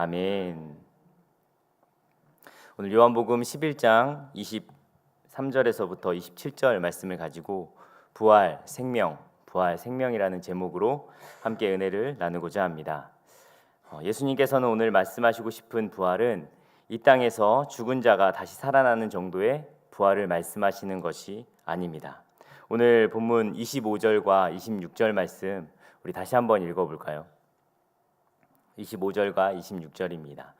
아멘. 오늘 요한복음 11장 23절에서부터 27절 말씀을 가지고 부활, 생명이라는 제목으로 함께 은혜를 나누고자 합니다. 예수님께서는 오늘 말씀하시고 싶은 부활은 이 땅에서 죽은 자가 다시 살아나는 정도의 부활을 말씀하시는 것이 아닙니다. 오늘 본문 25절과 26절 말씀 우리 다시 한번 읽어볼까요? 25절과 26절입니다.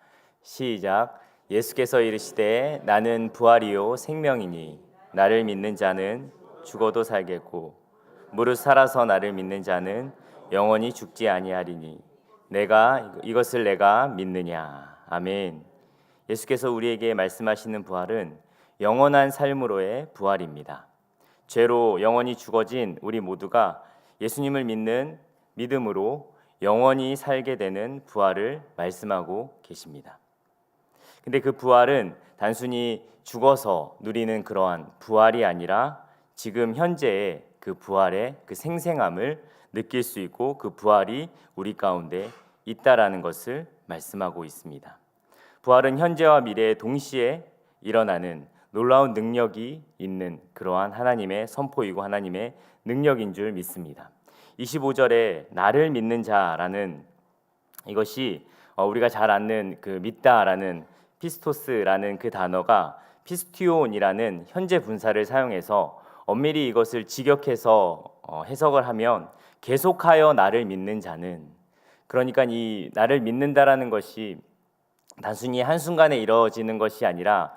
시작. 예수께서 이르시되 나는 부활이요 생명이니 나를 믿는 자는 죽어도 살겠고 무릇 살아서 나를 믿는 자는 영원히 죽지 아니하리니 이것을 내가 믿느냐. 아멘. 예수께서 우리에게 말씀하시는 부활은 영원한 삶으로의 부활입니다. 죄로 영원히 죽어진 우리 모두가 예수님을 믿는 믿음으로 영원히 살게 되는 부활을 말씀하고 계십니다. 근데 그 부활은 단순히 죽어서 누리는 그러한 부활이 아니라 지금 현재의 그 부활의 그 생생함을 느낄 수 있고 그 부활이 우리 가운데 있다라는 것을 말씀하고 있습니다. 부활은 현재와 미래에 동시에 일어나는 놀라운 능력이 있는 그러한 하나님의 선포이고 하나님의 능력인 줄 믿습니다. 25절에 나를 믿는 자라는 이것이 우리가 잘 아는 그 믿다라는 피스토스라는 그 단어가 피스티온이라는 현재 분사를 사용해서 엄밀히 이것을 직역해서 해석을 하면 계속하여 나를 믿는 자는, 그러니까 이 나를 믿는다라는 것이 단순히 한순간에 이루어지는 것이 아니라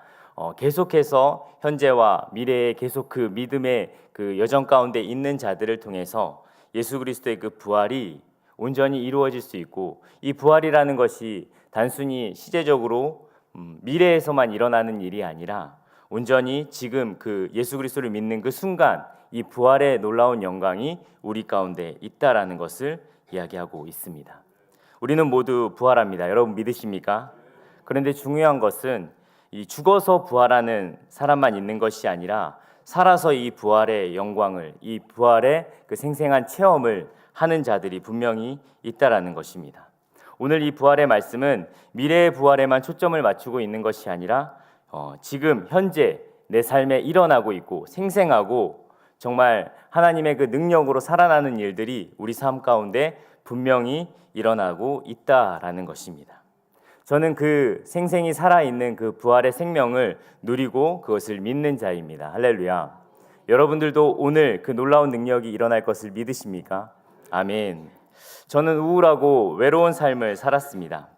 계속해서 현재와 미래에 계속 그 믿음의 그 여정 가운데 있는 자들을 통해서 예수 그리스도의 그 부활이 온전히 이루어질 수 있고, 이 부활이라는 것이 단순히 시제적으로 미래에서만 일어나는 일이 아니라 온전히 지금 그 예수 그리스도를 믿는 그 순간 이 부활의 놀라운 영광이 우리 가운데 있다라는 것을 이야기하고 있습니다. 우리는 모두 부활합니다. 여러분 믿으십니까? 그런데 중요한 것은 이 죽어서 부활하는 사람만 있는 것이 아니라 살아서 이 부활의 영광을, 이 부활의 그 생생한 체험을 하는 자들이 분명히 있다라는 것입니다. 오늘 이 부활의 말씀은 미래의 부활에만 초점을 맞추고 있는 것이 아니라 지금 현재 내 삶에 일어나고 있고 생생하고 정말 하나님의 그 능력으로 살아나는 일들이 우리 삶 가운데 분명히 일어나고 있다라는 것입니다. 저는 그 생생히 살아있는 그 부활의 생명을 누리고 그것을 믿는 자입니다. 할렐루야. 여러분들도 오늘 그 놀라운 능력이 일어날 것을 믿으십니까? 아멘. 저는 우울하고 외로운 삶을 살았습니다.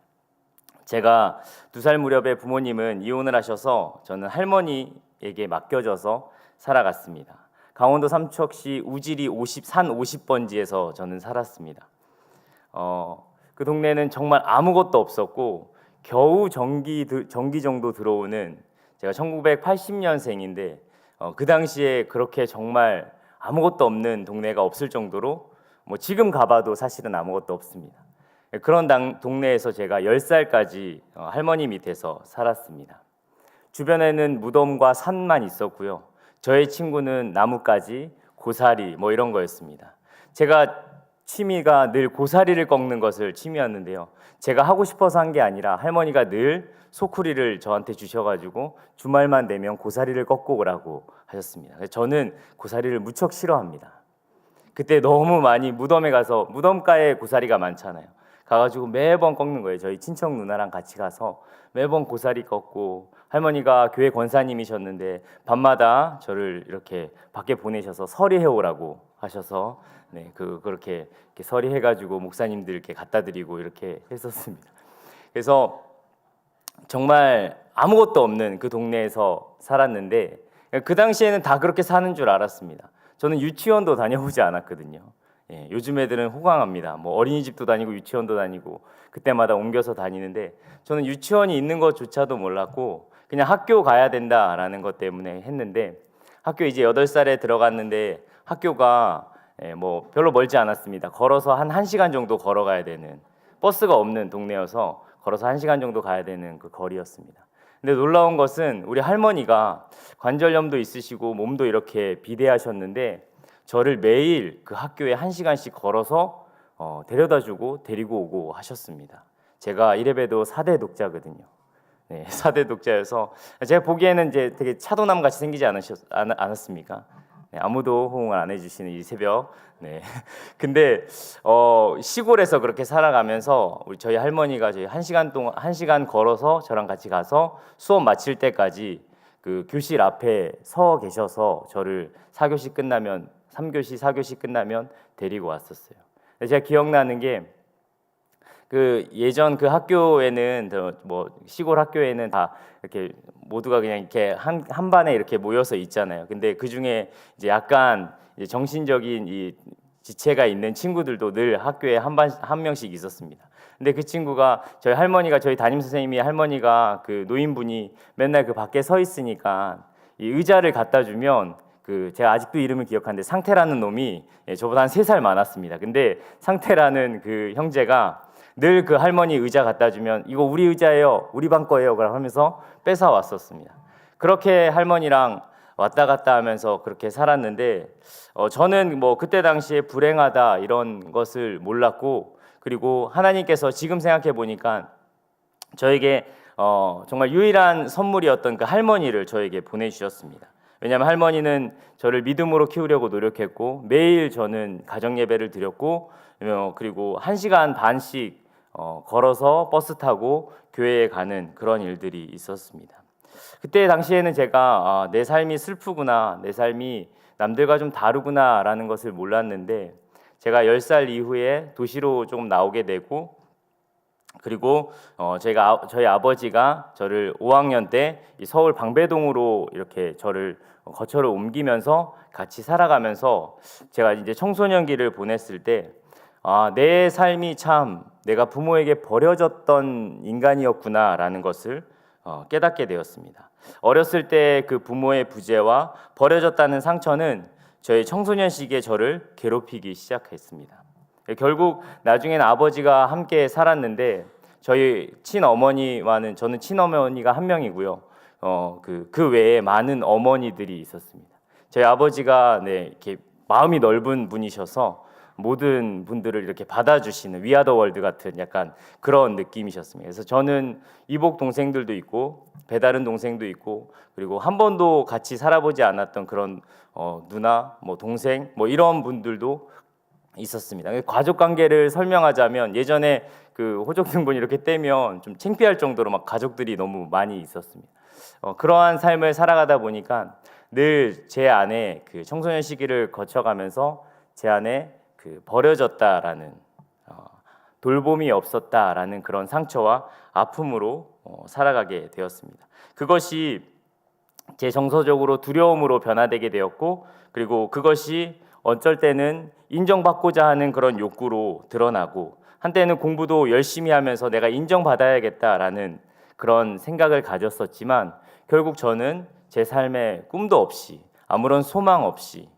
제가 2살 무렵에 부모님은 이혼을 하셔서 저는 할머니에게 맡겨져서 살아갔습니다. 강원도 삼척시 우지리 산 50번지에서 저는 살았습니다. 그 동네는 정말 아무것도 없었고 겨우 전기 정도 들어오는, 제가 1980년생인데 그 당시에 그렇게 정말 아무것도 없는 동네가 없을 정도로 지금 가봐도 사실은 아무것도 없습니다. 그런 동네에서 제가 10살까지 할머니 밑에서 살았습니다. 주변에는 무덤과 산만 있었고요. 저의 친구는 나뭇가지, 고사리 이런 거였습니다. 제가 취미가 늘 고사리를 꺾는 것을 취미였는데요. 제가 하고 싶어서 한 게 아니라 할머니가 늘 소쿠리를 저한테 주셔가지고 주말만 되면 고사리를 꺾고 오라고 하셨습니다. 저는 고사리를 무척 싫어합니다. 그때 너무 많이 무덤에 가서, 무덤가에 고사리가 많잖아요. 가가지고 매번 꺾는 거예요. 저희 친척 누나랑 같이 가서 매번 고사리 꺾고, 할머니가 교회 권사님이셨는데 밤마다 저를 이렇게 밖에 보내셔서 서리해 오라고 하셔서 그렇게 서리해가지고 목사님들께 갖다 드리고 이렇게 했었습니다. 그래서 정말 아무것도 없는 그 동네에서 살았는데 그 당시에는 다 그렇게 사는 줄 알았습니다. 저는 유치원도 다녀보지 않았거든요. 요즘 애들은 호강합니다. 어린이집도 다니고 유치원도 다니고 그때마다 옮겨서 다니는데 저는 유치원이 있는 것조차도 몰랐고 그냥 학교 가야 된다라는 것 때문에 했는데, 학교 이제 8살에 들어갔는데 학교가 별로 멀지 않았습니다. 걸어서 한 1시간 정도 걸어가야 되는, 버스가 없는 동네여서 걸어서 1시간 정도 가야 되는 그 거리였습니다. 근데 놀라운 것은 우리 할머니가 관절염도 있으시고 몸도 이렇게 비대하셨는데 저를 매일 그 학교에 1시간씩 걸어서 데려다주고 데리고 오고 하셨습니다. 제가 이래봬도 4대 독자거든요. 네, 4대 독자여서 제가 보기에는 이제 되게 차도남 같이 생기지 않았습니까? 네, 아무도 호응을 안 해주시는 이 새벽. 네. 근데 시골에서 그렇게 살아가면서 저희 할머니가 저희 1시간 걸어서 저랑 같이 가서 수업 마칠 때까지 그 교실 앞에 서 계셔서 저를 4교시 끝나면 3교시 4교시 끝나면 데리고 왔었어요. 제가 기억나는 게 그 예전 그 학교에는 뭐 시골 학교에는 다 이렇게 모두가 그냥 이렇게 한 반에 이렇게 모여서 있잖아요. 근데 그 중에 이제 약간 이제 정신적인 이 지체가 있는 친구들도 늘 학교에 한 명씩 있었습니다. 근데 그 친구가 저희 할머니가 저희 담임 선생님이 할머니가 그 노인분이 맨날 그 밖에 서 있으니까 이 의자를 갖다 주면 그 제가 아직도 이름을 기억하는데 상태라는 놈이 저보다 한 3살 많았습니다. 근데 상태라는 그 형제가 늘 그 할머니 의자 갖다 주면 이거 우리 의자예요, 우리 방 거예요, 그럼 하면서 뺏어 왔었습니다. 그렇게 할머니랑 왔다 갔다 하면서 그렇게 살았는데 저는 뭐 그때 당시에 불행하다 이런 것을 몰랐고, 그리고 하나님께서 지금 생각해 보니까 저에게 정말 유일한 선물이었던 그 할머니를 저에게 보내주셨습니다. 왜냐하면 할머니는 저를 믿음으로 키우려고 노력했고 매일 저는 가정 예배를 드렸고 그리고 1시간 반씩 걸어서 버스 타고 교회에 가는 그런 일들이 있었습니다. 그때 당시에는 제가 내 삶이 슬프구나, 내 삶이 남들과 좀 다르구나라는 것을 몰랐는데 제가 10살 이후에 도시로 조금 나오게 되고, 그리고 저희 아버지가 저를 5학년 때 서울 방배동으로 이렇게 저를 거처를 옮기면서 같이 살아가면서 제가 이제 청소년기를 보냈을 때 내 삶이 참 내가 부모에게 버려졌던 인간이었구나라는 것을 깨닫게 되었습니다. 어렸을 때 그 부모의 부재와 버려졌다는 상처는 저희 청소년 시기에 저를 괴롭히기 시작했습니다. 결국 나중에는 아버지가 함께 살았는데 저희 친어머니와는 저는 친어머니가 한 명이고요. 그 외에 많은 어머니들이 있었습니다. 저희 아버지가 이렇게 마음이 넓은 분이셔서 모든 분들을 이렇게 받아주시는 위아더 월드 같은 약간 그런 느낌이셨습니다. 그래서 저는 이복 동생들도 있고 배다른 동생도 있고 그리고 한 번도 같이 살아보지 않았던 그런 누나, 뭐 동생, 뭐 이런 분들도 있었습니다. 가족 관계를 설명하자면 예전에 그 호적 등본 이렇게 떼면 좀 창피할 정도로 막 가족들이 너무 많이 있었습니다. 그러한 삶을 살아가다 보니까 늘 제 안에 그 청소년 시기를 거쳐가면서 제 안에 그 버려졌다라는 돌봄이 없었다라는 그런 상처와 아픔으로 살아가게 되었습니다. 그것이 제 정서적으로 두려움으로 변화되게 되었고, 그리고 그것이 어쩔 때는 인정받고자 하는 그런 욕구로 드러나고, 한때는 공부도 열심히 하면서 내가 인정받아야겠다라는 그런 생각을 가졌었지만 결국 저는 제 삶에 꿈도 없이 아무런 소망 없이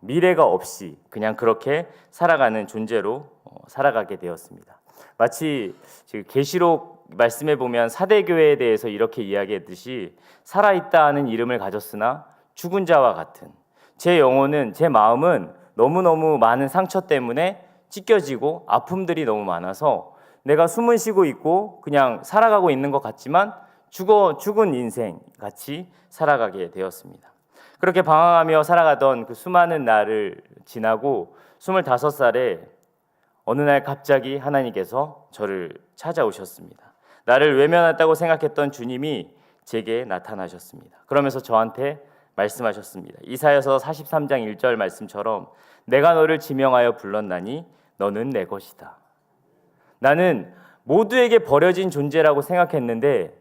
미래가 없이 그냥 그렇게 살아가는 존재로 살아가게 되었습니다. 마치 계시록 말씀에 보면 사대교회에 대해서 이렇게 이야기했듯이 살아있다 하는 이름을 가졌으나 죽은 자와 같은 제 영혼은, 제 마음은 너무너무 많은 상처 때문에 찢겨지고 아픔들이 너무 많아서 내가 숨을 쉬고 있고 그냥 살아가고 있는 것 같지만 죽은 인생 같이 살아가게 되었습니다. 그렇게 방황하며 살아가던 그 수많은 날을 지나고 25살에 어느 날 갑자기 하나님께서 저를 찾아오셨습니다. 나를 외면했다고 생각했던 주님이 제게 나타나셨습니다. 그러면서 저한테 말씀하셨습니다. 이사야서 43장 1절 말씀처럼 내가 너를 지명하여 불렀나니 너는 내 것이다. 나는 모두에게 버려진 존재라고 생각했는데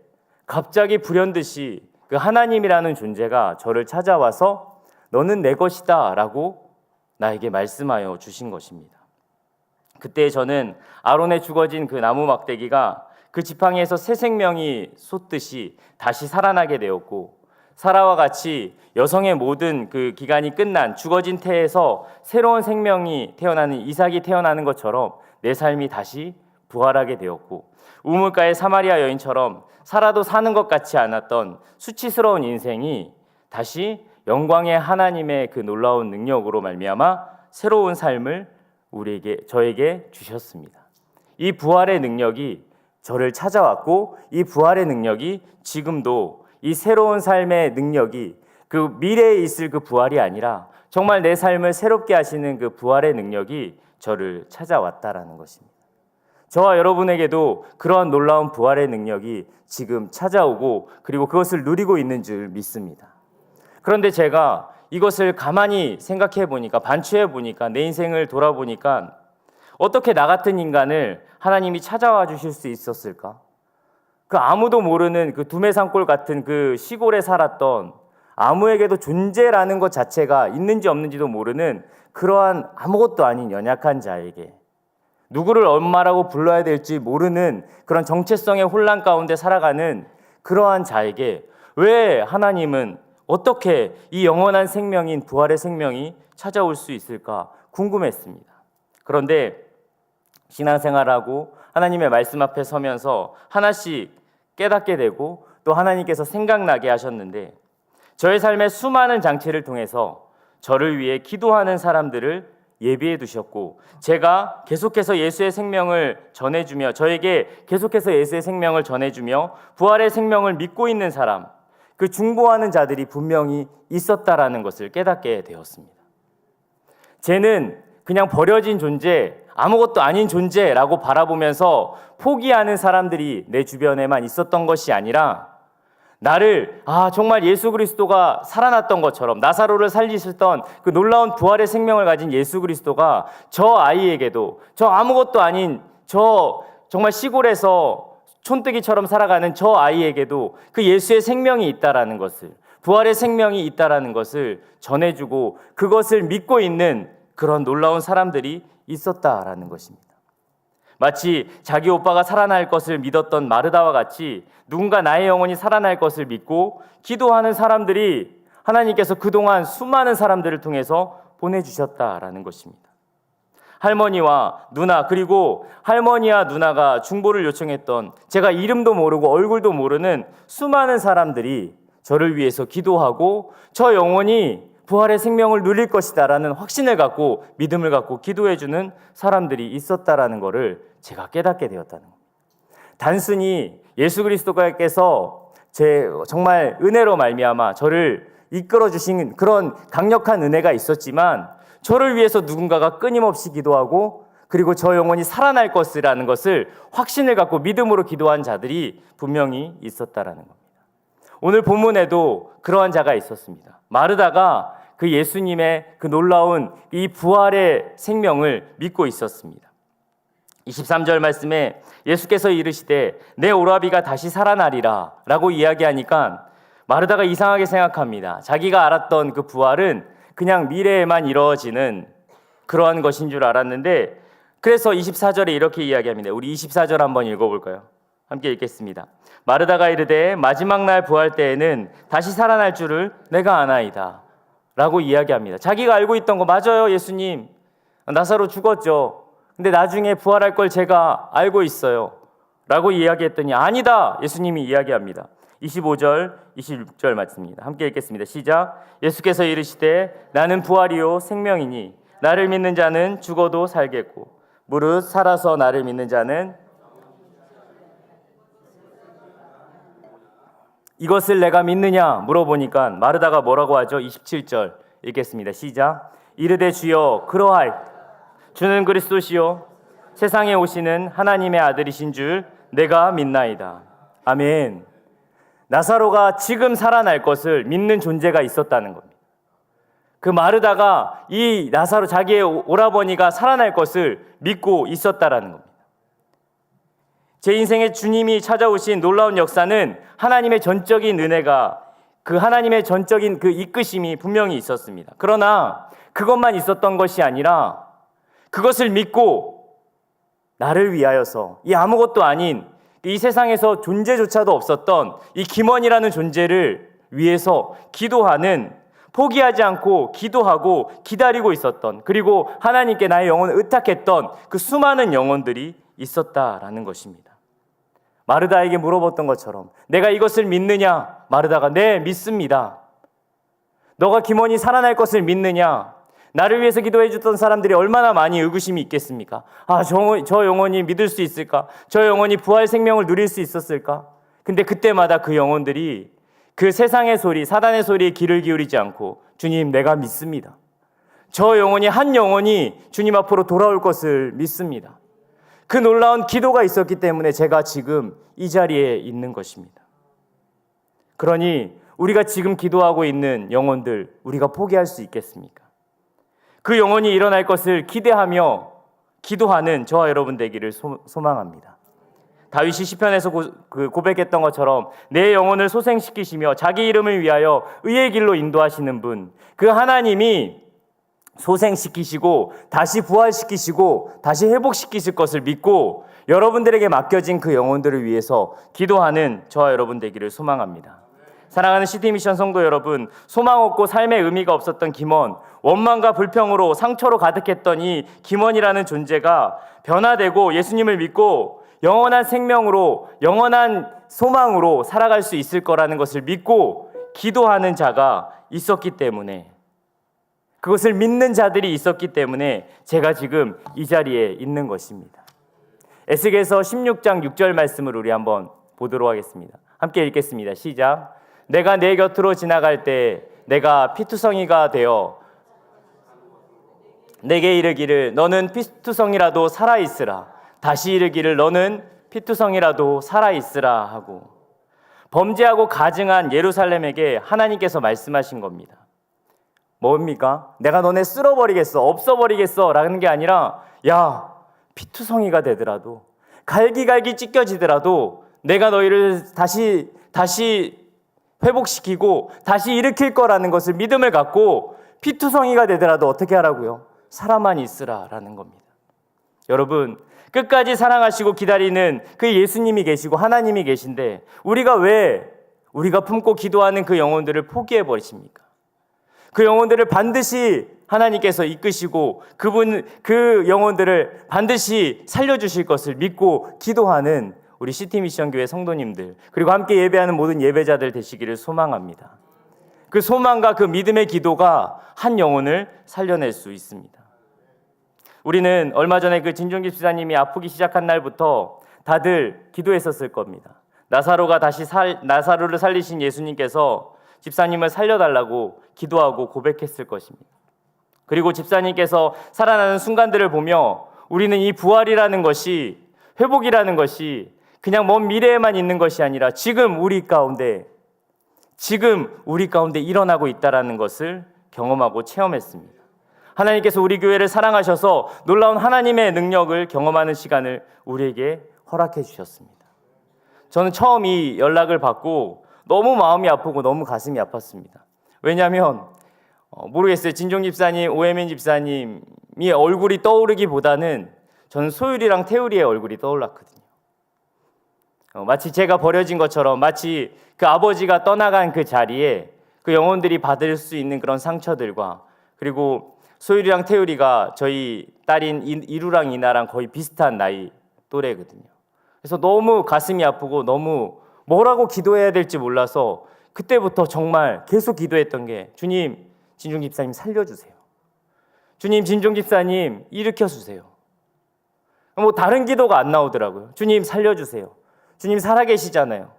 갑자기 불현듯이 그 하나님이라는 존재가 저를 찾아와서 너는 내 것이다 라고 나에게 말씀하여 주신 것입니다. 그때 저는 아론의 죽어진 그 나무 막대기가 그 지팡이에서 새 생명이 솟듯이 다시 살아나게 되었고, 사라와 같이 여성의 모든 그 기간이 끝난 죽어진 태에서 새로운 생명이 태어나는 이삭이 태어나는 것처럼 내 삶이 다시 부활하게 되었고, 우물가의 사마리아 여인처럼 살아도 사는 것 같지 않았던 수치스러운 인생이 다시 영광의 하나님의 그 놀라운 능력으로 말미암아 새로운 삶을 저에게 주셨습니다. 이 부활의 능력이 저를 찾아왔고 이 부활의 능력이 지금도 이 새로운 삶의 능력이 그 미래에 있을 그 부활이 아니라 정말 내 삶을 새롭게 하시는 그 부활의 능력이 저를 찾아왔다라는 것입니다. 저와 여러분에게도 그러한 놀라운 부활의 능력이 지금 찾아오고 그리고 그것을 누리고 있는 줄 믿습니다. 그런데 제가 이것을 가만히 생각해 보니까, 반추해 보니까, 내 인생을 돌아보니까 어떻게 나 같은 인간을 하나님이 찾아와 주실 수 있었을까? 그 아무도 모르는 그 두메산골 같은 그 시골에 살았던, 아무에게도 존재라는 것 자체가 있는지 없는지도 모르는 그러한 아무것도 아닌 연약한 자에게, 누구를 엄마라고 불러야 될지 모르는 그런 정체성의 혼란 가운데 살아가는 그러한 자에게 왜 하나님은 어떻게 이 영원한 생명인 부활의 생명이 찾아올 수 있을까 궁금했습니다. 그런데 신앙생활하고 하나님의 말씀 앞에 서면서 하나씩 깨닫게 되고 또 하나님께서 생각나게 하셨는데, 저의 삶의 수많은 장치를 통해서 저를 위해 기도하는 사람들을 예비해 두셨고, 제가 계속해서 예수의 생명을 전해주며, 저에게 계속해서 예수의 생명을 전해주며 부활의 생명을 믿고 있는 사람, 그 중보하는 자들이 분명히 있었다라는 것을 깨닫게 되었습니다. 쟤는 그냥 버려진 존재, 아무것도 아닌 존재라고 바라보면서 포기하는 사람들이 내 주변에만 있었던 것이 아니라, 나를 정말 예수 그리스도가 살아났던 것처럼 나사로를 살리셨던 그 놀라운 부활의 생명을 가진 예수 그리스도가 저 아이에게도, 저 아무것도 아닌 저 정말 시골에서 촌뜨기처럼 살아가는 저 아이에게도 그 예수의 생명이 있다라는 것을, 부활의 생명이 있다라는 것을 전해주고 그것을 믿고 있는 그런 놀라운 사람들이 있었다라는 것입니다. 마치 자기 오빠가 살아날 것을 믿었던 마르다와 같이 누군가 나의 영혼이 살아날 것을 믿고 기도하는 사람들이 하나님께서 그동안 수많은 사람들을 통해서 보내주셨다라는 것입니다. 할머니와 누나, 그리고 할머니와 누나가 중보를 요청했던, 제가 이름도 모르고 얼굴도 모르는 수많은 사람들이 저를 위해서 기도하고 저 영혼이 부활의 생명을 누릴 것이다 라는 확신을 갖고 믿음을 갖고 기도해주는 사람들이 있었다라는 것을 제가 깨닫게 되었다는 겁니다. 단순히 예수 그리스도께서 제 정말 은혜로 말미암아 저를 이끌어 주신 그런 강력한 은혜가 있었지만, 저를 위해서 누군가가 끊임없이 기도하고 그리고 저 영혼이 살아날 것이라는 것을 확신을 갖고 믿음으로 기도한 자들이 분명히 있었다라는 겁니다. 오늘 본문에도 그러한 자가 있었습니다. 마르다가 그 예수님의 그 놀라운 이 부활의 생명을 믿고 있었습니다. 23절 말씀에 예수께서 이르시되 내 오라비가 다시 살아나리라 라고 이야기하니까 마르다가 이상하게 생각합니다. 자기가 알았던 그 부활은 그냥 미래에만 이루어지는 그러한 것인 줄 알았는데, 그래서 24절에 이렇게 이야기합니다. 우리 24절 한번 읽어볼까요? 함께 읽겠습니다. 마르다가 이르되 마지막 날 부활 때에는 다시 살아날 줄을 내가 아나이다 라고 이야기합니다. 자기가 알고 있던 거 맞아요. 예수님 나사로 죽었죠. 근데 나중에 부활할 걸 제가 알고 있어요 라고 이야기했더니 아니다, 예수님이 이야기합니다. 25절 26절 말씀입니다. 함께 읽겠습니다. 시작. 예수께서 이르시되 나는 부활이요 생명이니 나를 믿는 자는 죽어도 살겠고 무릇 살아서 나를 믿는 자는, 이것을 내가 믿느냐 물어보니까 마르다가 뭐라고 하죠? 27절 읽겠습니다. 시작. 이르되 주여 그러하이 주는 그리스도시요 세상에 오시는 하나님의 아들이신 줄 내가 믿나이다. 아멘. 나사로가 지금 살아날 것을 믿는 존재가 있었다는 겁니다. 그 마르다가 이 나사로, 자기의 오라버니가 살아날 것을 믿고 있었다라는 겁니다. 제 인생에 주님이 찾아오신 놀라운 역사는 하나님의 전적인 은혜가, 그 하나님의 전적인 그 이끄심이 분명히 있었습니다. 그러나 그것만 있었던 것이 아니라 그것을 믿고 나를 위하여서 이 아무것도 아닌 이 세상에서 존재조차도 없었던 이 김원이라는 존재를 위해서 기도하는, 포기하지 않고 기도하고 기다리고 있었던, 그리고 하나님께 나의 영혼을 의탁했던 그 수많은 영혼들이 있었다라는 것입니다. 마르다에게 물어봤던 것처럼 내가 이것을 믿느냐? 마르다가 네, 믿습니다. 너가 김원이 살아날 것을 믿느냐? 나를 위해서 기도해 줬던 사람들이 얼마나 많이 의구심이 있겠습니까? 저 영혼이 믿을 수 있을까? 저 영혼이 부활 생명을 누릴 수 있었을까? 근데 그때마다 그 영혼들이 그 세상의 소리, 사단의 소리에 귀를 기울이지 않고 주님, 내가 믿습니다. 저 영혼이, 한 영혼이 주님 앞으로 돌아올 것을 믿습니다. 그 놀라운 기도가 있었기 때문에 제가 지금 이 자리에 있는 것입니다. 그러니 우리가 지금 기도하고 있는 영혼들, 우리가 포기할 수 있겠습니까? 그 영혼이 일어날 것을 기대하며 기도하는 저와 여러분 되기를 소망합니다. 다윗이 시편에서 고백했던 것처럼 내 영혼을 소생시키시며 자기 이름을 위하여 의의 길로 인도하시는 분, 그 하나님이 소생시키시고 다시 부활시키시고 다시 회복시키실 것을 믿고 여러분들에게 맡겨진 그 영혼들을 위해서 기도하는 저와 여러분 되기를 소망합니다. 사랑하는 시티미션 성도 여러분, 소망 없고 삶의 의미가 없었던 김원, 원망과 불평으로 상처로 가득했던 이 김원이라는 존재가 변화되고 예수님을 믿고 영원한 생명으로, 영원한 소망으로 살아갈 수 있을 거라는 것을 믿고 기도하는 자가 있었기 때문에, 그것을 믿는 자들이 있었기 때문에 제가 지금 이 자리에 있는 것입니다. 에스겔서 16장 6절 말씀을 우리 한번 보도록 하겠습니다. 함께 읽겠습니다. 시작. 내가 내 곁으로 지나갈 때 내가 피투성이가 되어 내게 이르기를 너는 피투성이라도 살아있으라. 다시 이르기를 너는 피투성이라도 살아있으라 하고, 범죄하고 가증한 예루살렘에게 하나님께서 말씀하신 겁니다. 뭡니까? 내가 너네 쓸어버리겠어, 없어버리겠어 라는 게 아니라, 야, 피투성이가 되더라도, 갈기갈기 찢겨지더라도 내가 너희를 다시 회복시키고 다시 일으킬 거라는 것을 믿음을 갖고 피투성이가 되더라도 어떻게 하라고요? 살아만 있으라라는 겁니다. 여러분, 끝까지 사랑하시고 기다리는 그 예수님이 계시고 하나님이 계신데 우리가 품고 기도하는 그 영혼들을 포기해 버리십니까? 그 영혼들을 반드시 하나님께서 이끄시고 그 영혼들을 반드시 살려주실 것을 믿고 기도하는 우리 시티미션 교회 성도님들, 그리고 함께 예배하는 모든 예배자들 되시기를 소망합니다. 그 소망과 그 믿음의 기도가 한 영혼을 살려낼 수 있습니다. 우리는 얼마 전에 그 진종기 집사님이 아프기 시작한 날부터 다들 기도했었을 겁니다. 나사로를 살리신 예수님께서 집사님을 살려달라고 기도하고 고백했을 것입니다. 그리고 집사님께서 살아나는 순간들을 보며 우리는 이 부활이라는 것이, 회복이라는 것이 그냥 먼 미래에만 있는 것이 아니라 지금 우리 가운데 일어나고 있다는 것을 경험하고 체험했습니다. 하나님께서 우리 교회를 사랑하셔서 놀라운 하나님의 능력을 경험하는 시간을 우리에게 허락해 주셨습니다. 저는 처음 이 연락을 받고 너무 마음이 아프고 너무 가슴이 아팠습니다. 왜냐하면 모르겠어요. 진종 집사님, 오해민 집사님이 얼굴이 떠오르기보다는 저는 소율이랑 태율이의 얼굴이 떠올랐거든요. 마치 제가 버려진 것처럼, 마치 그 아버지가 떠나간 그 자리에 그 영혼들이 받을 수 있는 그런 상처들과, 그리고 소율이랑 태율이가 저희 딸인 이루랑 이나랑 거의 비슷한 나이 또래거든요. 그래서 너무 가슴이 아프고 너무 뭐라고 기도해야 될지 몰라서 그때부터 정말 계속 기도했던 게, 주님, 진종 집사님 살려주세요. 주님, 진종 집사님 일으켜주세요. 다른 기도가 안 나오더라고요. 주님 살려주세요. 주님 살아계시잖아요.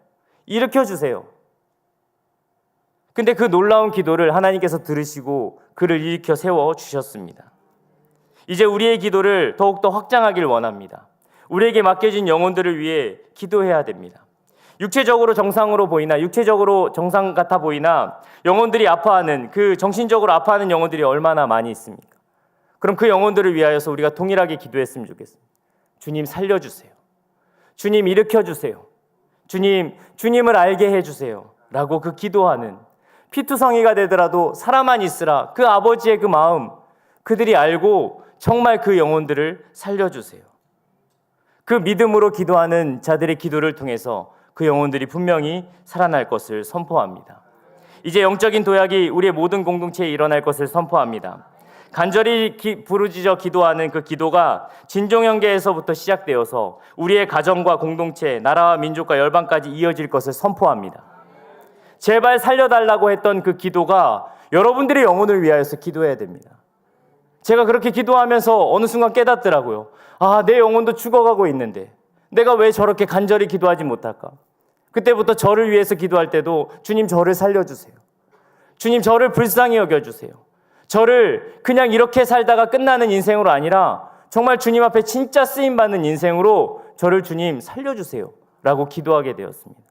일으켜주세요. 근데 그 놀라운 기도를 하나님께서 들으시고 그를 일으켜 세워주셨습니다. 이제 우리의 기도를 더욱더 확장하길 원합니다. 우리에게 맡겨진 영혼들을 위해 기도해야 됩니다. 육체적으로 정상으로 보이나, 육체적으로 정상 같아 보이나 영혼들이 아파하는, 그 정신적으로 아파하는 영혼들이 얼마나 많이 있습니까? 그럼 그 영혼들을 위하여서 우리가 동일하게 기도했으면 좋겠습니다. 주님 살려주세요. 주님 일으켜주세요. 주님을 알게 해주세요 라고 그 기도하는, 피투성이가 되더라도 살아만 있으라, 그 아버지의 그 마음, 그들이 알고 정말 그 영혼들을 살려주세요. 그 믿음으로 기도하는 자들의 기도를 통해서 그 영혼들이 분명히 살아날 것을 선포합니다. 이제 영적인 도약이 우리의 모든 공동체에 일어날 것을 선포합니다. 간절히 부르짖어 기도하는 그 기도가 진종형제에서부터 시작되어서 우리의 가정과 공동체, 나라와 민족과 열방까지 이어질 것을 선포합니다. 제발 살려달라고 했던 그 기도가 여러분들의 영혼을 위하여서 기도해야 됩니다. 제가 그렇게 기도하면서 어느 순간 깨닫더라고요. 아, 내 영혼도 죽어가고 있는데 내가 왜 저렇게 간절히 기도하지 못할까? 그때부터 저를 위해서 기도할 때도 주님 저를 살려주세요. 주님 저를 불쌍히 여겨주세요. 저를 그냥 이렇게 살다가 끝나는 인생으로 아니라 정말 주님 앞에 진짜 쓰임받는 인생으로 저를 주님 살려주세요 라고 기도하게 되었습니다.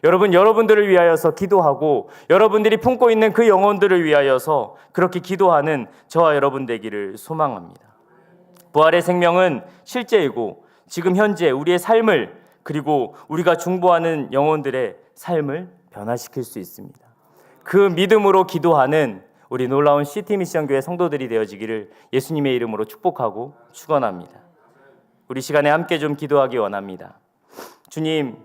여러분, 여러분들을 위하여서 기도하고 여러분들이 품고 있는 그 영혼들을 위하여서 그렇게 기도하는 저와 여러분 되기를 소망합니다. 부활의 생명은 실제이고 지금 현재 우리의 삶을, 그리고 우리가 중보하는 영혼들의 삶을 변화시킬 수 있습니다. 그 믿음으로 기도하는 우리 놀라운 시티미션교회 성도들이 되어지기를 예수님의 이름으로 축복하고 축원합니다. 우리 시간에 함께 좀 기도하기 원합니다. 주님,